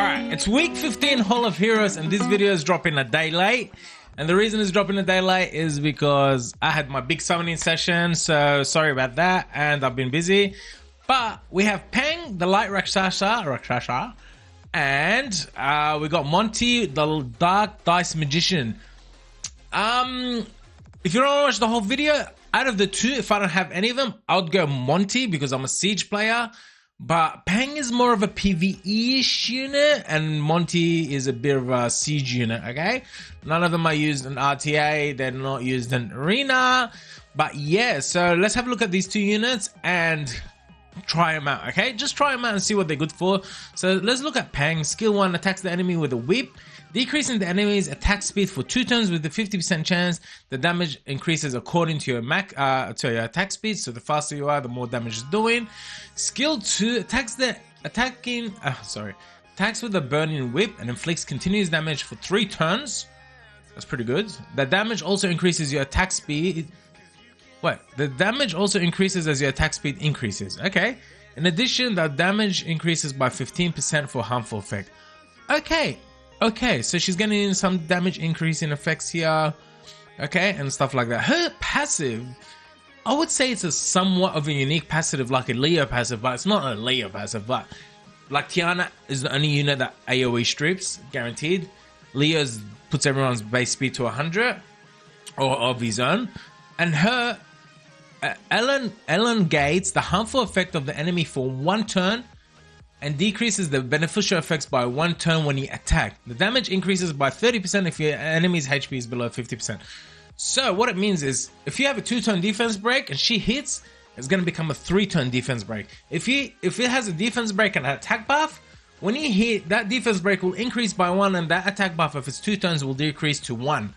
Alright, it's week 15 Hall of Heroes and this video is dropping a day late. And the reason it's dropping a day late is because I had my big summoning session, so sorry about that, and I've been busy. But we have Peng, the light Rakshasa, and we got Monty, the dark dice magician. If you don't want to watch the whole video, out of the two, if I don't have any of them, I would go Monty because I'm a siege player. But Peng is more of a PvE-ish unit, and Monty is a bit of a siege unit, okay? None of them are used in RTA, they're not used in Arena. But yeah, so let's have a look at these two units and try them out, okay? Just try them out and see what they're good for. So let's look at Peng. Skill 1, attacks the enemy with a whip, decreasing the enemy's attack speed for 2 turns with a 50% chance. The damage increases according to your attack speed, so the faster you are, the more damage it's doing. Skill 2, attacks with the burning whip and inflicts continuous damage for 3 turns. That's pretty good. The damage also increases your attack speed. The damage also increases as your attack speed increases. Okay. In addition, the damage increases by 15% for harmful effect. Okay, so she's getting some damage increasing effects here. Okay, and stuff like that. Her passive, I would say it's a somewhat of a unique passive, like a Leo passive, but it's not a Leo passive. But like Tiana is the only unit that AoE strips, guaranteed. Leo's puts everyone's base speed to 100 or of his own, and her Ellen gates the harmful effect of the enemy for 1 turn and decreases the beneficial effects by 1 turn when you attack. The damage increases by 30% if your enemy's HP is below 50%. So what it means is, if you have a 2-turn defense break and she hits, it's going to become a 3-turn defense break. If it has a defense break and an attack buff, when you hit, that defense break will increase by 1 and that attack buff, if it's 2 turns, will decrease to 1.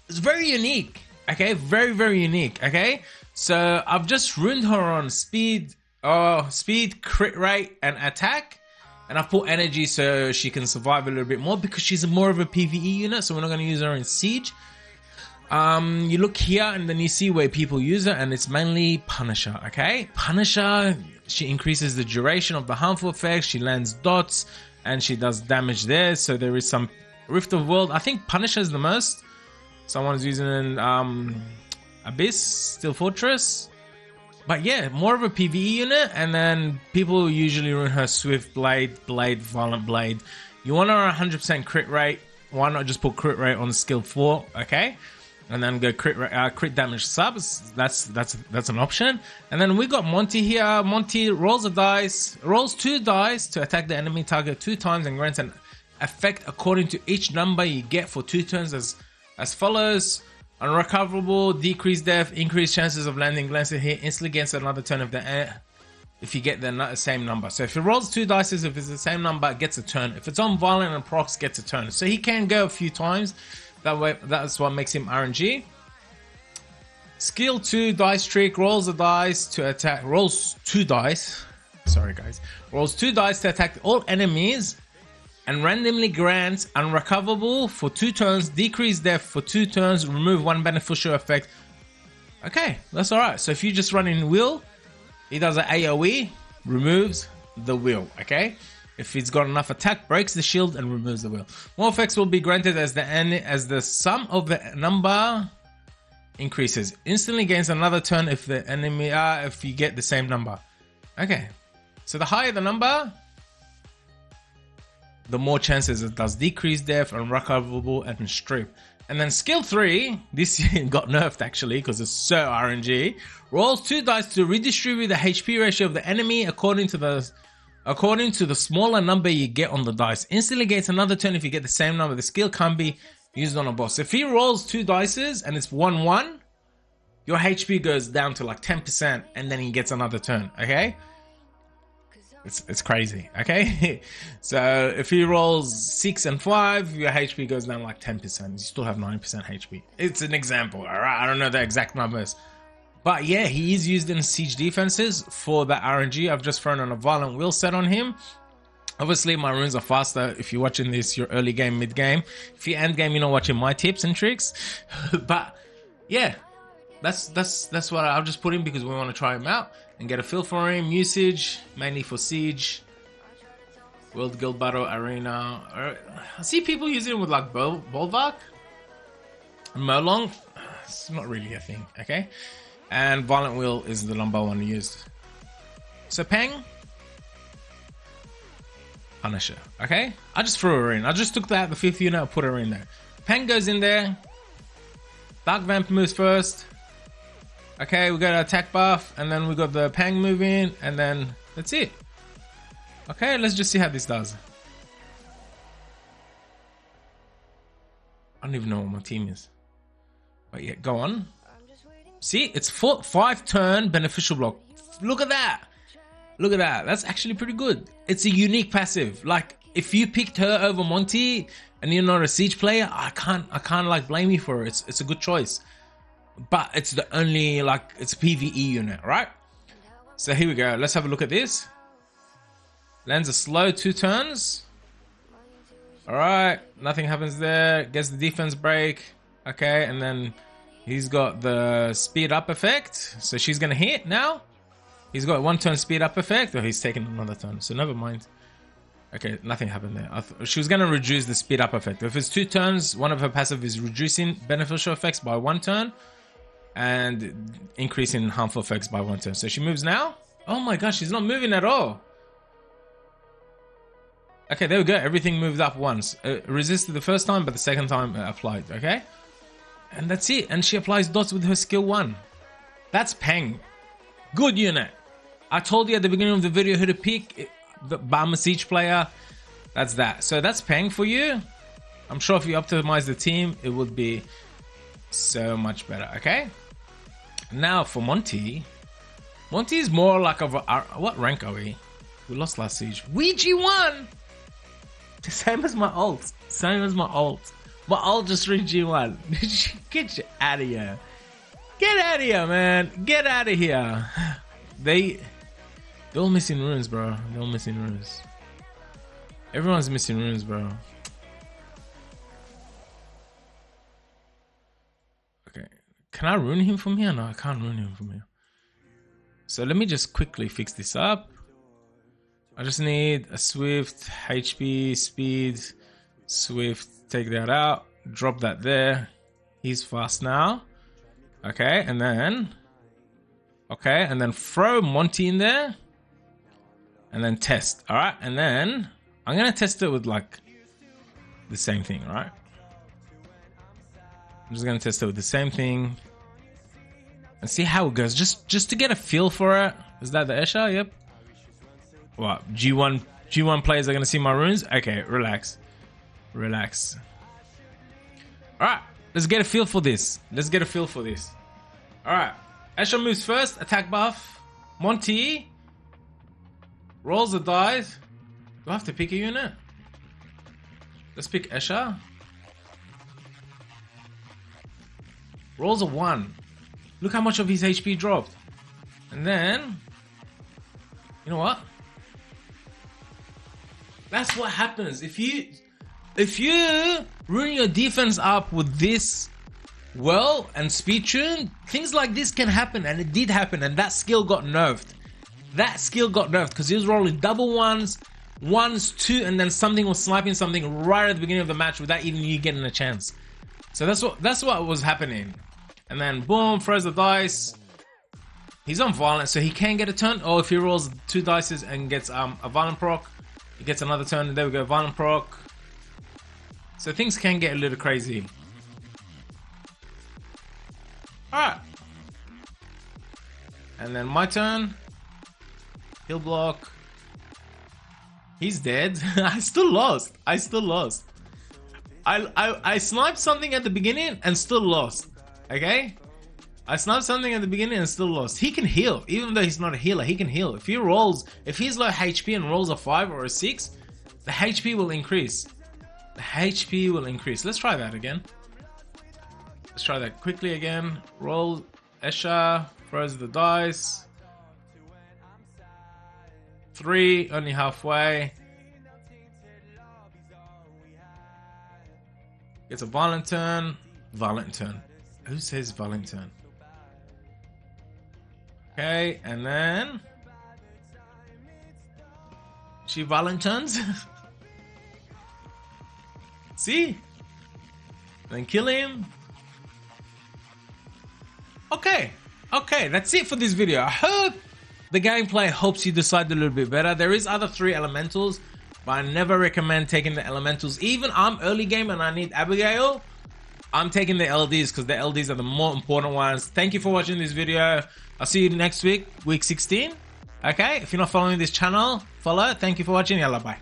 It's very unique, okay? Very, very unique, okay? So I've just ruined her on speed, crit rate, and attack. And I've put energy so she can survive a little bit more because she's more of a PvE unit, so we're not going to use her in siege. You look here and then you see where people use her, and it's mainly Punisher, okay? Punisher, she increases the duration of the harmful effects, she lands dots, and she does damage there. So there is some Rift of World. I think Punisher is the most. Someone's using Abyss, Steel Fortress. But yeah, more of a PvE unit, and then people usually run her Swift Blade, Violent Blade. You want her 100% crit rate. Why not just put crit rate on skill 4, okay? And then go crit damage subs. That's an option. And then we got Monty here. Monty rolls 2 dice to attack the enemy target 2 times and grants an effect according to each number you get for 2 turns as follows. Unrecoverable, decreased death, increased chances of landing glancing hit, instantly gains another turn of the air if you get the same number. So if it rolls 2 dice, if it's the same number, it gets a turn. If it's on violent and procs, gets a turn. So he can go a few times. That way, that's what makes him RNG. Skill 2, dice trick, rolls 2 dice to attack all enemies, and randomly grants unrecoverable for 2 turns, decrease death for 2 turns, remove 1 beneficial effect. Okay, that's alright. So if you just run in wheel, he does an AoE, removes the wheel, okay? If he's got enough attack, breaks the shield and removes the wheel. More effects will be granted as the sum of the number increases. Instantly gains another turn if the enemy if you get the same number. Okay, so the higher the number, the more chances it does decrease death, unrecoverable, and strip. And then skill 3, this got nerfed actually because it's so RNG. Rolls 2 dice to redistribute the HP ratio of the enemy according to the smaller number you get on the dice. Instantly gains another turn if you get the same number. The skill can't be used on a boss. If he rolls 2 dices and it's 1-1, your HP goes down to like 10% and then he gets another turn, okay? It's crazy, okay? So if he rolls 6 and 5, your HP goes down like 10%. You still have 9% HP. It's an example, alright? I don't know the exact numbers. But yeah, he is used in siege defenses for the RNG. I've just thrown on a violent wheel set on him. Obviously, my runes are faster if you're watching this, your early game, mid game. If you're end game, you're not watching my tips and tricks. But yeah, that's what I'll just put in because we want to try him out and get a feel for him. Usage, mainly for siege. World Guild Battle Arena. I see people using it with like Bolvark. Merlong. It's not really a thing, okay? And Violent Wheel is the number one used. So Peng. Punisher, okay? I just threw her in. I just took that, the 5th unit, and put her in there. Peng goes in there. Dark Vamp moves first. Okay, we got an attack buff, and then we got the Peng move in, and then that's it. Okay, let's just see how this does. I don't even know what my team is. But yeah, go on. See, it's 5 turn beneficial block. Look at that. Look at that. That's actually pretty good. It's a unique passive. Like, if you picked her over Monty and you're not a siege player, I can't like blame you for it. It's a good choice. But it's the only, like, it's a PvE unit, right? So here we go. Let's have a look at this. Lands a slow 2 turns. Alright, nothing happens there. Gets the defense break. Okay, and then he's got the speed up effect. So she's gonna hit now. He's got 1 turn speed up effect, or he's taking another turn, so never mind. Okay, nothing happened there. She was going to reduce the speed up effect. If it's 2 turns, one of her passive is reducing beneficial effects by 1 turn and increasing harmful effects by 1 turn. So she moves now. Oh my gosh, she's not moving at all. Okay, there we go. Everything moved up once. Resisted the first time, but the second time applied, okay? And that's it. And she applies dots with her skill 1. That's Peng. Good unit. I told you at the beginning of the video who to pick. But I'm a siege player. That's that. So that's Peng for you. I'm sure if you optimize the team, it would be so much better. Okay. Now for Monty. Monty is more like of a, what rank are we? We lost last siege. We G1. Same as my ult. Same as my ult. My ult just reached G1. Get you out of here. Get out of here, man. Get out of here. They're all missing runes, bro. They're all missing runes. Everyone's missing runes, bro. Okay. Can I rune him from here? No, I can't rune him from here. So let me just quickly fix this up. I just need a Swift, HP, Speed, Swift. Take that out. Drop that there. He's fast now. Okay, and then throw Monty in there and then test. All right, and then I'm gonna test it with like the same thing. All right, I'm just gonna test it with the same thing and see how it goes, just to get a feel for it. Is that the Icasha? Yep. What, G1 players are gonna see my runes? Okay, relax. All right. Let's get a feel for this. Alright. Icasha moves first. Attack buff. Monty rolls the dice. Do I have to pick a unit? Let's pick Icasha. Rolls a 1. Look how much of his HP dropped. And then, you know what? That's what happens. If you ruin your defense up with this and speed tune, things like this can happen, and it did happen, and that skill got nerfed. Because he was rolling double ones, 2, and then something was sniping something right at the beginning of the match without even you getting a chance. So that's what was happening. And then boom, throws the dice. He's on violent, so he can get a turn. Or if he rolls 2 dices and gets a violent proc, he gets another turn. There we go, violent proc. So things can get a little crazy. Alright. And then my turn. Heal block. He's dead. I still lost. I sniped something at the beginning and still lost. Okay? I sniped something at the beginning and still lost. He can heal. Even though he's not a healer, he can heal. If he's low HP and rolls a 5 or a 6, the HP will increase. Let's try that again. Let's try that quickly again. Roll Icasha, throws the dice. 3, only halfway. Gets a violent turn. Who says violent turn? Okay, and then She violent turns. See? Then kill him. Okay, that's it for this video. I hope the gameplay helps you decide a little bit better. There is other 3 elementals, but I never recommend taking the elementals. Even I'm early game and I need Abigail, I'm taking the LDs because the LDs are the more important ones. Thank you for watching this video. I'll see you next week, week 16. Okay, if you're not following this channel, follow. Thank you for watching. Yalla, bye.